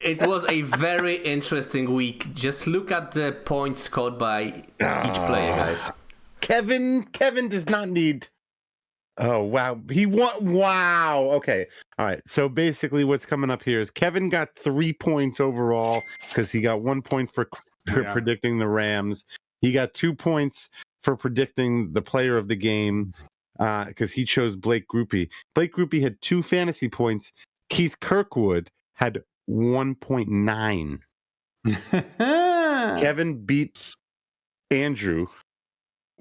it was a very interesting week. Just look at the points scored by each player, guys. Kevin does not need. Oh, wow. He won. Wow. Okay. All right. So basically what's coming up here is Kevin got 3 points overall because he got 1 point for predicting the Rams. He got 2 points for predicting the player of the game because he chose Blake Groupie. Blake Groupie had 2 fantasy points. Keith Kirkwood had 1.9. Kevin beat Andrew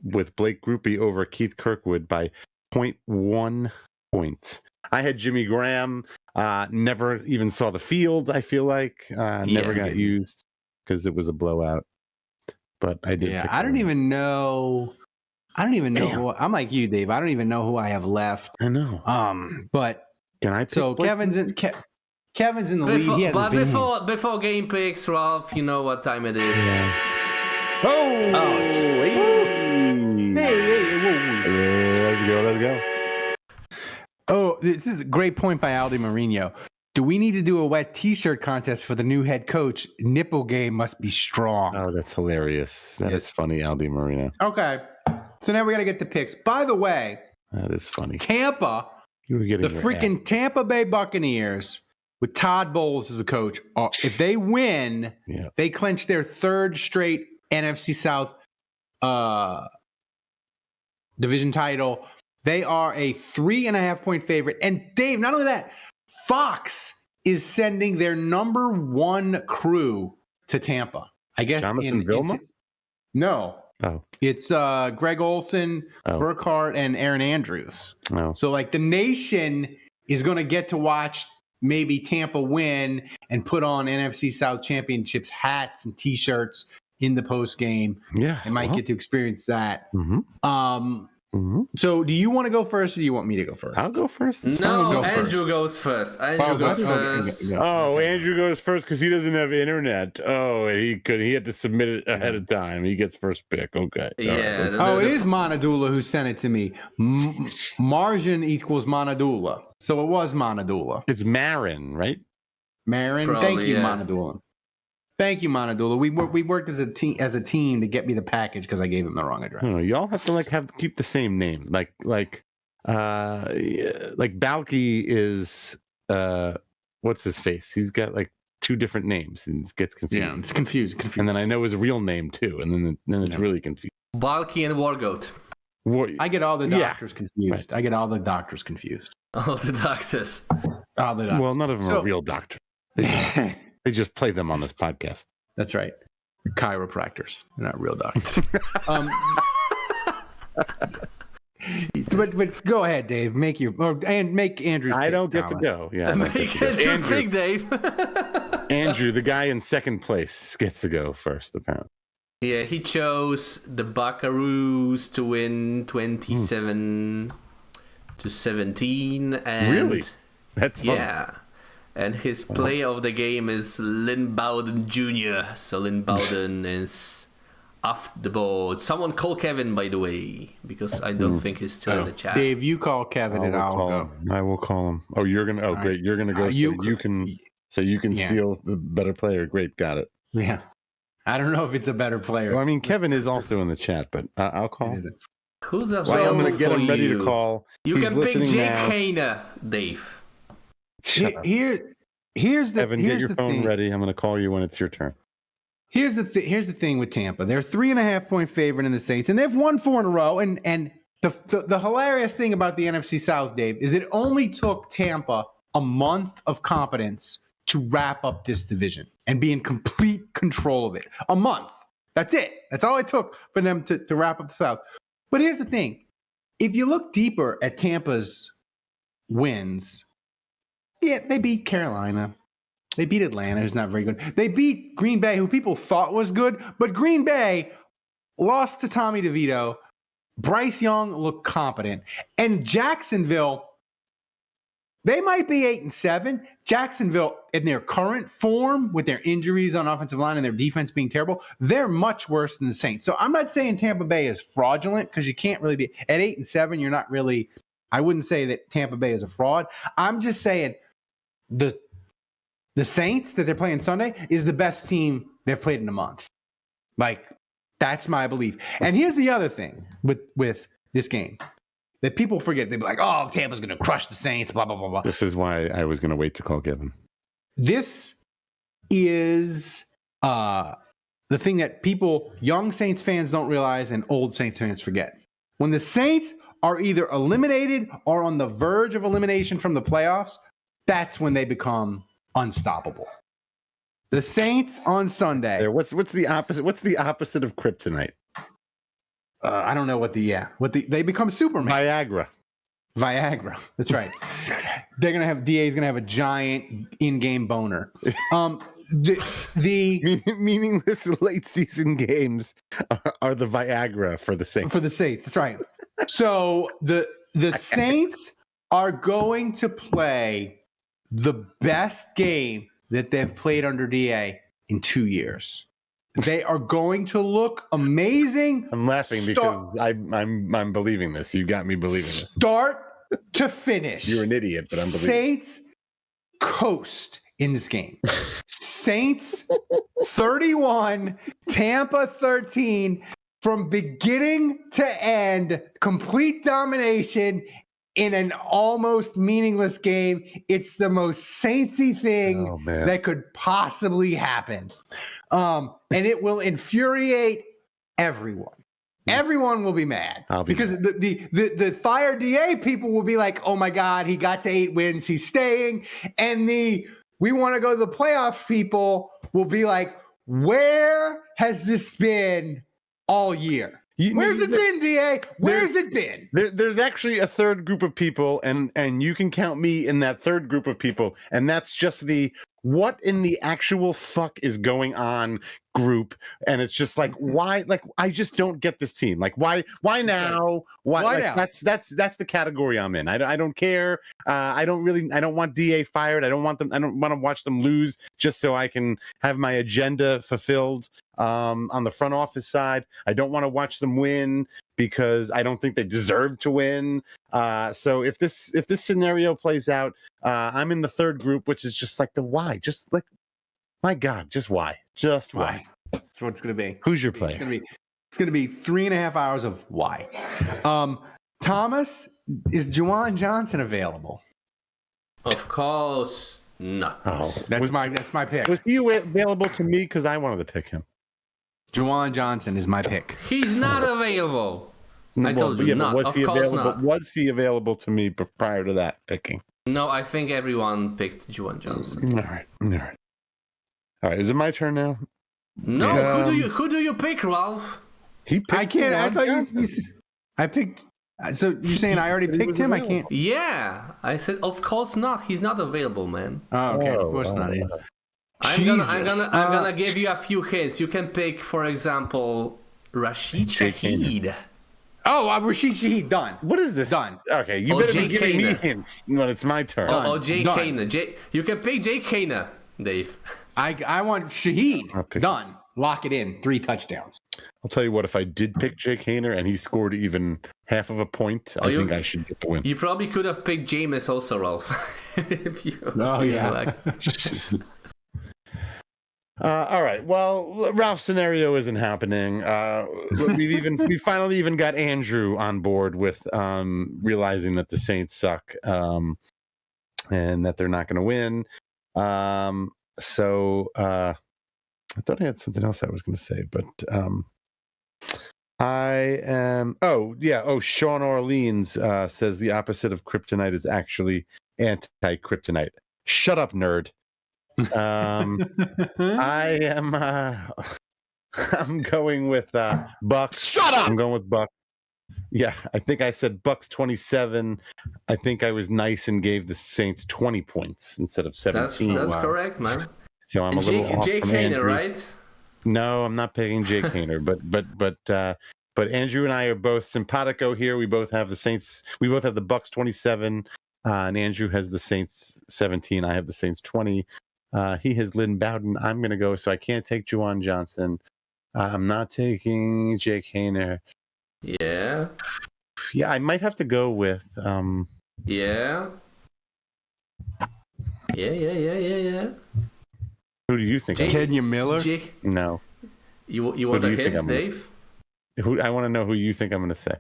with Blake Groupie over Keith Kirkwood by 0.1 points. I had Jimmy Graham, never even saw the field, I feel like. Never got used because it was a blowout. But I did. Yeah, I don't even know. I'm like you, Dave. I don't even know who I have left. I know. But can I pick so Kevin's in the lead. But before game picks, Ralph, you know what time it is. Yeah. Hey, Let's go. Oh, this is a great point by Aldi Marino. Do we need to do a wet T-shirt contest for the new head coach? Nipple game must be strong. Oh, that's hilarious. That is funny, Aldi Marino. Okay. So now we got to get the picks. By the way, that is funny. Tampa, you were getting the freaking Tampa Bay Buccaneers with Todd Bowles as a coach. If they win, they clinch their 3rd straight NFC South division title. They are a 3.5 point favorite. And Dave, not only that, Fox is sending their number 1 crew to Tampa. I guess Jonathan Vilma? No. Oh. It's Greg Olson, Burkhardt, and Aaron Andrews. Oh. So like the nation is going to get to watch maybe Tampa win and put on NFC South Championships hats and T-shirts in the post game. Yeah. They might get to experience that. Mm-hmm. So do you want to go first or do you want me to go first? I'll go first. Andrew goes first. Andrew goes first. Oh, Andrew goes first because he doesn't have internet. Oh, he had to submit it ahead of time. He gets first pick. Okay. Yeah. Right, it is Monadula who sent it to me. Margin equals Monadula. So it was Monadula. It's Marin, right? Marin. Probably, thank you, Monadula. Thank you, Monadula. We worked as a team to get me the package because I gave him the wrong address. No, y'all have to keep the same name. Like Balky is what's his face? He's got like 2 different names and it gets confused. Yeah, it's confused. And then I know his real name too, and then it's really confused. Balky and Wargoat. I get all the doctors confused. Right. I get all the doctors confused. All the doctors. All the doctors. Well, none of them are real doctors. They just play them on this podcast. That's right. They're chiropractors. They're not real doctors. But go ahead, Dave. Make Andrew's. I don't get to go. Yeah, Make Andrew's big, Dave. Andrew, the guy in 2nd place, gets to go first, apparently. Yeah, he chose the Buckaroos to win 27-17. And really? That's fun. Yeah. And his player of the game is Lynn Bowden Jr. So Lynn Bowden is off the board. Someone call Kevin, by the way, because I don't think he's still in the chat. Dave, you call Kevin and I'll go. I will call him. Oh, you're gonna. Oh, all great. Right. You're gonna go. So you can steal the better player. Great, got it. Yeah. I don't know if it's a better player. Well, I mean, Kevin is also in the chat, but I'll call him. Who's up? Well, I'm gonna get him ready to call. You can pick Jake Hayner, Dave. Here's the Evan, get your phone ready. I'm going to call you when it's your turn. Here's the thing with Tampa. They're 3.5 point favorite in the Saints, and they've won 4 in a row. And the hilarious thing about the NFC South, Dave, is it only took Tampa a month of competence to wrap up this division and be in complete control of it. A month. That's it. That's all it took for them to wrap up the South. But here's the thing. If you look deeper at Tampa's wins, yeah, they beat Carolina. They beat Atlanta, who's not very good. They beat Green Bay, who people thought was good, but Green Bay lost to Tommy DeVito. Bryce Young looked competent. And Jacksonville, they might be 8-7. Jacksonville, in their current form, with their injuries on offensive line and their defense being terrible, they're much worse than the Saints. So I'm not saying Tampa Bay is fraudulent because you can't really be at 8-7. You're not really. I wouldn't say that Tampa Bay is a fraud. I'm just saying the the Saints that they're playing Sunday is the best team they've played in a month. Like, that's my belief. And here's the other thing with this game that people forget. They'd be like, oh, Tampa's going to crush the Saints, blah, blah, blah, blah. This is why I was going to wait to call Kevin. This is the thing that people, young Saints fans don't realize and old Saints fans forget. When the Saints are either eliminated or on the verge of elimination from the playoffs, that's when they become unstoppable. The Saints on Sunday. What's the opposite? What's the opposite of kryptonite? I don't know they become Superman. Viagra. That's right. DA's gonna have a giant in-game boner. The meaningless late season games are the Viagra for the Saints. For the Saints, that's right. So the Saints are going to play the best game that they've played under DA in 2 years. They are going to look amazing. I'm laughing because I'm believing this. You got me believing this. Start to finish. You're an idiot, but I'm believing. Saints coast in this game. Saints 31, Tampa 13, from beginning to end, complete domination in an almost meaningless game. It's the most Saintsy thing that could possibly happen. And it will infuriate everyone. Everyone will be mad because the fire DA people will be like, oh my God, he got to 8 wins, he's staying. And we want to go to the playoffs people will be like, where has this been all year? Where's it been, DA? Where's it been? There's actually a third group of people, and you can count me in that third group of people, and that's just the what in the actual fuck is going on group. And it's just like, why? Like, I just don't get this team. Like, why now? Why now? That's the category I'm in. I don't care. I don't want DA fired. I don't want to watch them lose just so I can have my agenda fulfilled on the front office side. I don't want to watch them win because I don't think they deserve to win. So if this scenario plays out, I'm in the third group, which is just like the why. Just like, my God, just why? Just why? That's what it's going to be. Who's your player? It's going to be 3.5 hours of why. Thomas, is Juwan Johnson available? Of course not. Oh, that's my pick. Was he available to me? Because I wanted to pick him. Juwan Johnson is my pick. He's not available. I told you not. Of course not. Was he available to me prior to that picking? No, I think everyone picked Juwan Johnson. All right. Is it my turn now? No. Who do you pick, Ralph? He picked. I can't. I thought you. I picked. So you're saying I already picked him? I can't. Yeah, I said of course not. He's not available, man. Oh, okay. Of course not. I'm gonna give you a few hints. You can pick, for example, Rashid Shaheed. Oh, Rashid Shaheed, done. What is this? Done. Okay, you better be giving me hints when it's my turn. Oh, Jay Kana. You can pick Jay Kana, Dave. I want Shaheed. Done. Lock it in. 3 touchdowns. I'll tell you what, if I did pick Jake Hainer and he scored even half of a point, I think I should get the win. You probably could have picked Jameis also, Ralph. All right. Well, Ralph's scenario isn't happening. We finally even got Andrew on board with realizing that the Saints suck and that they're not going to win. So I thought I had something else I was going to say, but I am. Oh, yeah. Oh, Sean Orleans says the opposite of kryptonite is actually anti-kryptonite. Shut up, nerd. I am. I'm going with Bucs. Shut up. I'm going with Bucs. Yeah, I think I said Bucs 27. I think I was nice and gave the Saints 20 points instead of 17. That's correct, man. So I'm a little off Jake from Hainer, Andrew. right? No, I'm not picking Jake Hainer, but Andrew and I are both simpatico here. We both have the Saints. We both have the Bucs 27, and Andrew has the Saints 17. I have the Saints 20. He has Lynn Bowden. I'm going to go, so I can't take Juwan Johnson. I'm not taking Jake Hainer. Yeah. Yeah, I might have to go with. Yeah. Who do you think? Kenya Miller? No. You want a you think hint, I'm gonna- Dave? I want to know who you think I'm going to say.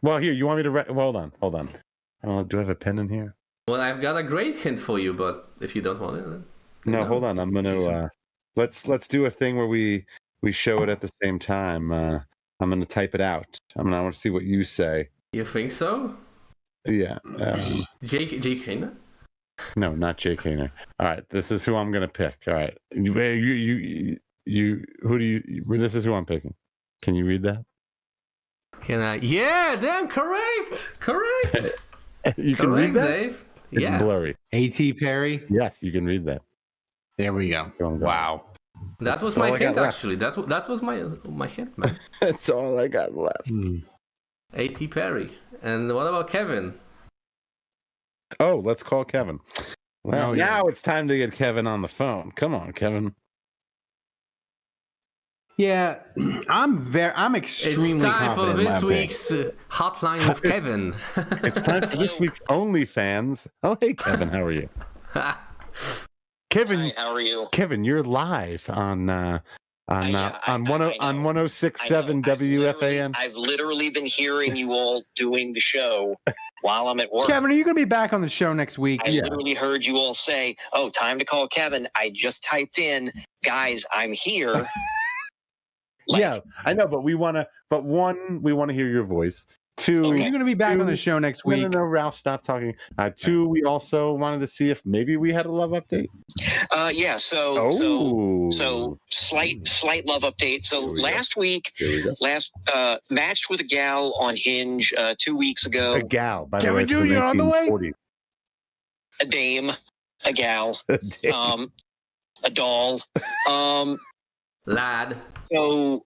Well, here, you want me to... hold on. I don't know, do I have a pen in here? Well, I've got a great hint for you, but if you don't want it, then... No, hold on. I'm going to... let's do a thing where we show it at the same time. I'm going to type it out. I want to see what you say. You think so? Yeah. Jake Hayner? No, not Jake Hayner. All right, this is who I'm going to pick. All right. Who do you... This is who I'm picking. Can you read that? Can I? Yeah, damn, correct. You can read that? Dave. It's Yeah. blurry. A.T. Perry? Yes, you can read that. There we go. Wow. That was all my I got hint, left. actually. That was my hint, man. That's all I got left. A.T. Perry. And what about Kevin? Oh, let's call Kevin. Well, Oh, yeah. now it's time to get Kevin on the phone. Come on, Kevin. Yeah, I'm extremely It's time for confident in my this pick. week's Hotline with Kevin. It's time for this week's OnlyFans. Oh, hey, Kevin, how are you? Kevin, Hi, how are you? Kevin, you're live on I know. 1067 WFAN. I've literally been hearing you all doing the show while I'm at work. Kevin, are you going to be back on the show next week? I literally heard you all say, "Oh, time to call Kevin." I just typed in, "Guys, I'm here." Yeah, I know, but we want to. But one, we want to hear your voice. Two, Are you going to be back on the show next week? No, Ralph, stop talking. Two, we also wanted to see if maybe we had a love update. Yeah. So slight love update. So last week, Here we go. matched with a gal on Hinge 2 weeks ago. A gal, by the Kevin way. It's the Jr. on the way? 1940s. A dame, a gal, Damn. a doll. Lad. So,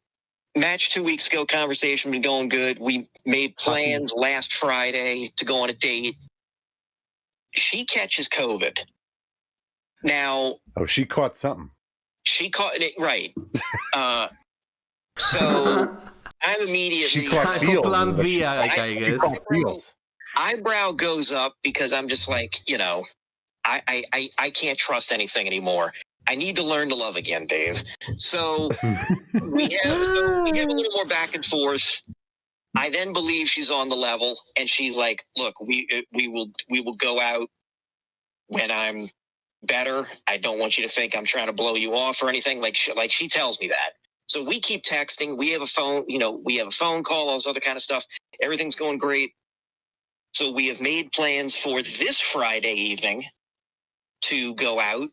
match 2 weeks ago, conversation been going good. We made plans last Friday to go on a date. She catches COVID. Now, Oh, she caught something. she caught it right. So I'm immediately She caught Time for feels. plan but B, she- I she guess. caught feels. eyebrow goes up because I'm just like, I can't trust anything anymore. I need to learn to love again, Dave. So we have a little more back and forth. I then believe she's on the level, and she's like, "Look, we will go out when I'm better. I don't want you to think I'm trying to blow you off or anything." Like she tells me that. So we keep texting. We have a phone. We have a phone call. All this other kind of stuff. Everything's going great. So we have made plans for this Friday evening to go out.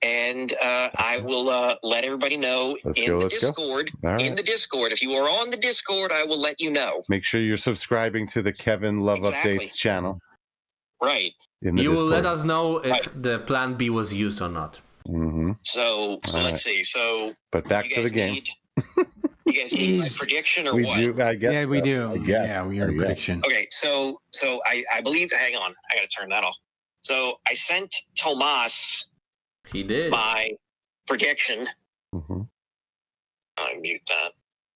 And I will let everybody know in the Discord. All right. In the Discord, if you are on the Discord, I will let you know. Make sure you're subscribing to the Kevin Love Exactly. Updates channel. Right. In the You will let Discord. us know if the plan B was used or not. Mhm. So All let's see. So But back you to the guys game. you guys need my prediction or We what? do. I guess. Yeah, we do. I guess. Yeah, we are in prediction. Okay, so I believe. Hang on, I gotta turn that off. So I sent Tomas He did. my prediction. Mhm. I mute that.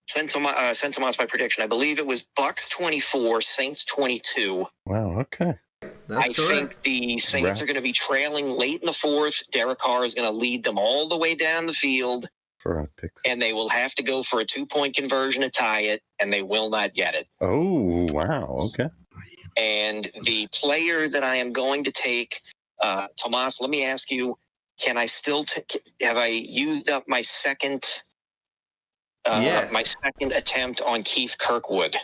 Sent Tomas my prediction. I believe it was Bucs 24, Saints 22. Wow. Okay. That's I correct. think the Saints are going to be trailing late in the fourth. Derek Carr is going to lead them all the way down the field, For our picks. and they will have to go for a 2-point conversion to tie it, and they will not get it. Oh wow. Okay. And the player that I am going to take, Tomas, let me ask you, can I still have I used up my second Yes. my second attempt on Keith Kirkwood?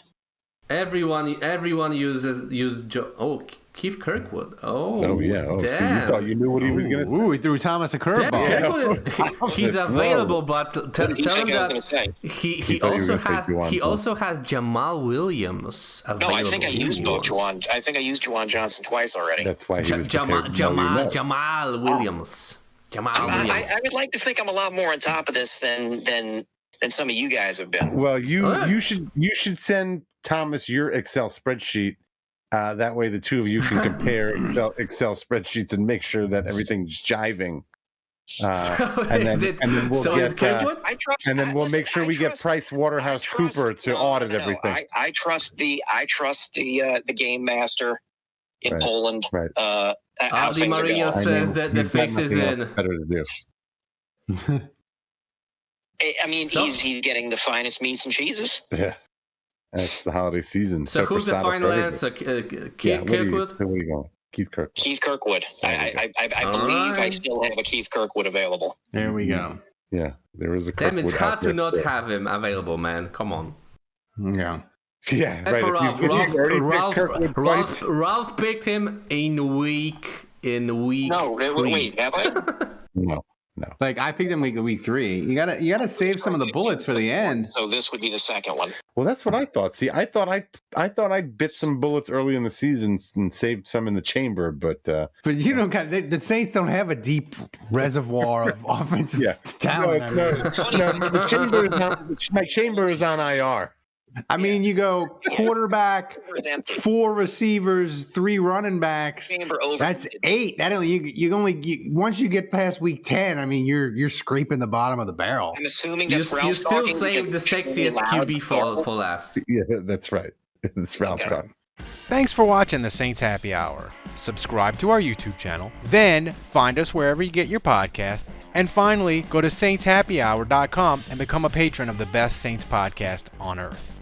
Everyone used Keith Kirkwood. Oh. Oh yeah. Oh, damn. so you thought you knew what he was going to say. Ooh, he threw Thomas a Damn, curveball. Kirkwood he's available, but tell him I was gonna that say. he thought you were also gonna say has Juwan he Johnson. also has Jamal Williams No, available. I think I used both Juwan. I think I used Juwan Johnson twice already. That's why he was prepared to know you know. Jamal Williams. Jamal Williams. I would like to think I'm a lot more on top of this than some of you guys have been. Well, Huh? you should send Thomas your Excel spreadsheet. That way, the two of you can compare Excel spreadsheets and make sure that everything's jiving. So is it- we'll so get, it's Kirkwood? I trust, and then we'll listen, make sure I we get trust- Price Waterhouse I trust- Cooper to no, audit no, no. everything. I trust the game master in Right, Poland. right. How Adi things are Maria going. says that the he's got fix is nothing else in. better to do. I mean, So- he's getting the finest meats and cheeses. Yeah. That's the holiday season. So who's the Soprasada for finalist? everybody. Keith Kirkwood? Where are you going? Keith Kirkwood. Keith Kirkwood. I All believe I right. still have a Keith Kirkwood available. There we go. Yeah, there is a Damn, Kirkwood it's hard out to there. not have him available, man. Come on. Yeah. Yeah, And right. for If Ralph, you've already picked Kirkwood twice. Ralph picked him in week No, 3. wait, have I? No. Like I picked him week 3. You gotta save some of the bullets for the end. So this would be the second one. Well, that's what I thought. See, I thought I bit some bullets early in the season and saved some in the chamber, but But you don't got the Saints don't have a deep reservoir of offensive talent. no, the chamber is on, my chamber is on IR. I mean, you go quarterback, Chamber is empty. 4 receivers, 3 running backs. Chamber over. That's 8. That only once you get past week 10. I mean, you're scraping the bottom of the barrel. I'm assuming You, that's Ralph you still talking saved the because it's sexiest loud. QB for last. Yeah, that's right. It's Ralph Okay. Kahn. Thanks for watching the Saints Happy Hour. Subscribe to our YouTube channel, then find us wherever you get your podcast, and finally go to saintshappyhour.com and become a patron of the best Saints podcast on earth.